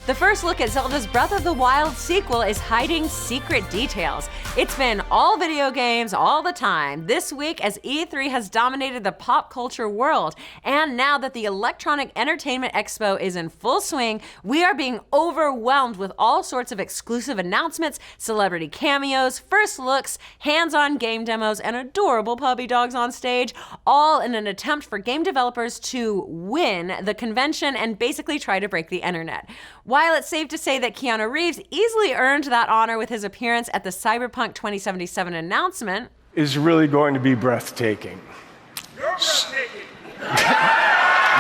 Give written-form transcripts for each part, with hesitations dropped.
The first look at Zelda's Breath of the Wild sequel is hiding secret details. It's been all video games all the time this week as E3 has dominated the pop culture world. And now that the Electronic Entertainment Expo is in full swing, we are being overwhelmed with all sorts of exclusive announcements, celebrity cameos, first looks, hands-on game demos, and adorable puppy dogs on stage, all in an attempt for game developers to win the convention and basically try to break the internet. While it's safe to say that Keanu Reeves easily earned that honor with his appearance at the Cyberpunk 2077 announcement, is really going to be breathtaking. You're breathtaking.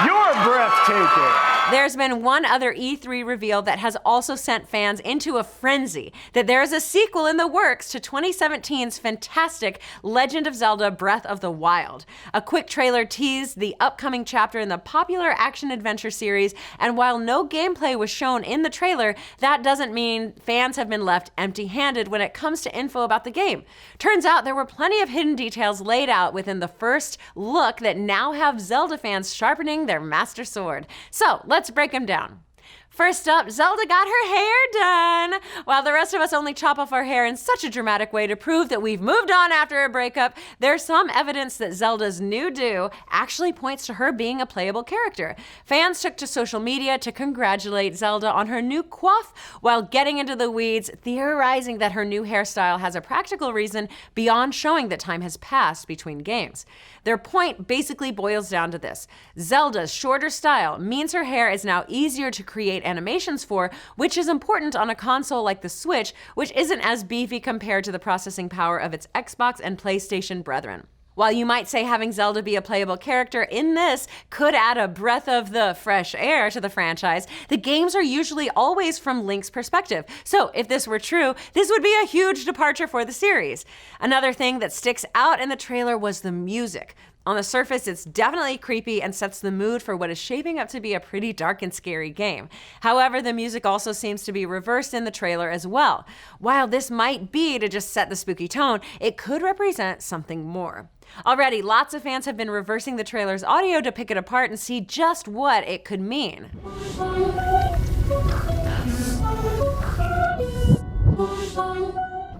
You're breathtaking. there's been one other E3 reveal that has also sent fans into a frenzy, that there is a sequel in the works to 2017's fantastic Legend of Zelda Breath of the Wild. A quick trailer teased the upcoming chapter in the popular action-adventure series, and while no gameplay was shown in the trailer, that doesn't mean fans have been left empty-handed when it comes to info about the game. Turns out there were plenty of hidden details laid out within the first look that now have Zelda fans sharpening their master sword. So, let's break them down. First up, Zelda got her hair done. While the rest of us only chop off our hair in such a dramatic way to prove that we've moved on after a breakup, there's some evidence that Zelda's new do actually points to her being a playable character. Fans took to social media to congratulate Zelda on her new coif while getting into the weeds, theorizing that her new hairstyle has a practical reason beyond showing that time has passed between games. Their point basically boils down to this. Zelda's shorter style means her hair is now easier to create animations for, which is important on a console like the Switch, which isn't as beefy compared to the processing power of its Xbox and PlayStation brethren. While you might say having Zelda be a playable character in this could add a breath of the fresh air to the franchise, the games are usually always from Link's perspective. So if this were true, this would be a huge departure for the series. Another thing that sticks out in the trailer was the music. On the surface, it's definitely creepy and sets the mood for what is shaping up to be a pretty dark and scary game. However, the music also seems to be reversed in the trailer as well. While this might be to just set the spooky tone, it could represent something more. Already, lots of fans have been reversing the trailer's audio to pick it apart and see just what it could mean.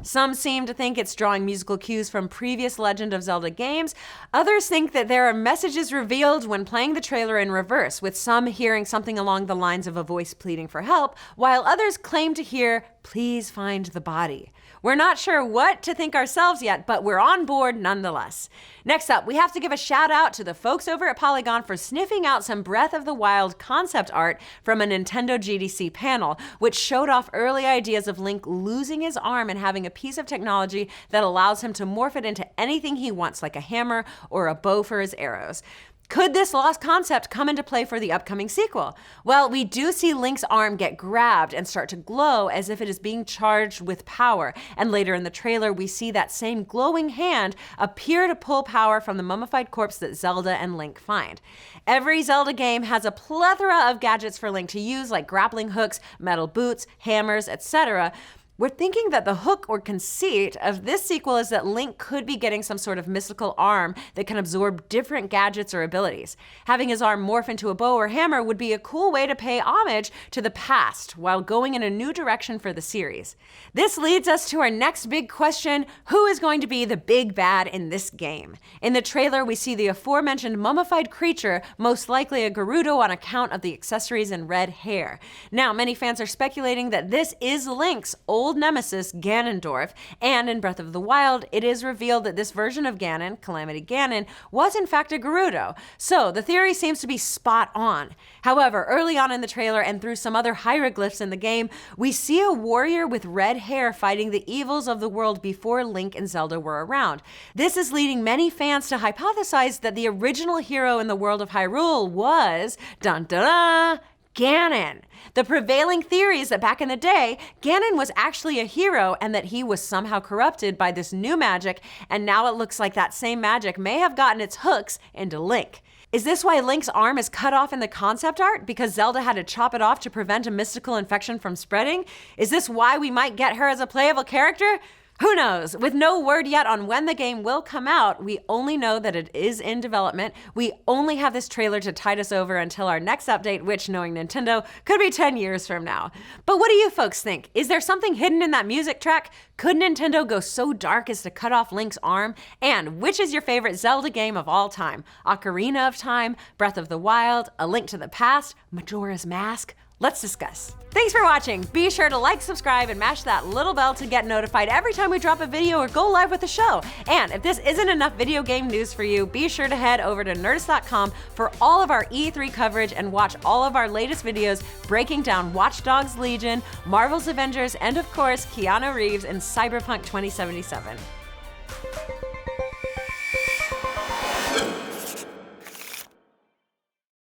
Some seem to think it's drawing musical cues from previous Legend of Zelda games. Others think that there are messages revealed when playing the trailer in reverse, with some hearing something along the lines of a voice pleading for help, while others claim to hear, "Please find the body." We're not sure what to think ourselves yet, but we're on board nonetheless. Next up, we have to give a shout out to the folks over at Polygon for sniffing out some Breath of the Wild concept art from a Nintendo GDC panel, which showed off early ideas of Link losing his arm and having a piece of technology that allows him to morph it into anything he wants, like a hammer or a bow for his arrows. Could this lost concept come into play for the upcoming sequel? Well, we do see Link's arm get grabbed and start to glow as if it is being charged with power. And later in the trailer, we see that same glowing hand appear to pull power from the mummified corpse that Zelda and Link find. Every Zelda game has a plethora of gadgets for Link to use, like grappling hooks, metal boots, hammers, etc. We're thinking that the hook or conceit of this sequel is that Link could be getting some sort of mystical arm that can absorb different gadgets or abilities. Having his arm morph into a bow or hammer would be a cool way to pay homage to the past while going in a new direction for the series. This leads us to our next big question: who is going to be the big bad in this game? In the trailer, we see the aforementioned mummified creature, most likely a Gerudo on account of the accessories and red hair. Now, many fans are speculating that this is Link's old nemesis Ganondorf, and in Breath of the Wild, it is revealed that this version of Ganon, Calamity Ganon, was in fact a Gerudo. So the theory seems to be spot on. However, early on in the trailer and through some other hieroglyphs in the game, we see a warrior with red hair fighting the evils of the world before Link and Zelda were around. This is leading many fans to hypothesize that the original hero in the world of Hyrule was, dun-dun-dun, Ganon. The prevailing theory is that back in the day, Ganon was actually a hero and that he was somehow corrupted by this new magic, and now it looks like that same magic may have gotten its hooks into Link. Is this why Link's arm is cut off in the concept art? Because Zelda had to chop it off to prevent a mystical infection from spreading? Is this why we might get her as a playable character? Who knows? With no word yet on when the game will come out, we only know that it is in development. We only have this trailer to tide us over until our next update, which, knowing Nintendo, could be 10 years from now. But what do you folks think? Is there something hidden in that music track? Could Nintendo go so dark as to cut off Link's arm? And which is your favorite Zelda game of all time? Ocarina of Time, Breath of the Wild, A Link to the Past, Majora's Mask? Let's discuss. Thanks for watching. Be sure to like, subscribe, and mash that little bell to get notified every time we drop a video or go live with the show. And if this isn't enough video game news for you, be sure to head over to Nerdist.com for all of our E3 coverage and watch all of our latest videos breaking down Watch Dogs Legion, Marvel's Avengers, and of course, Keanu Reeves in Cyberpunk 2077.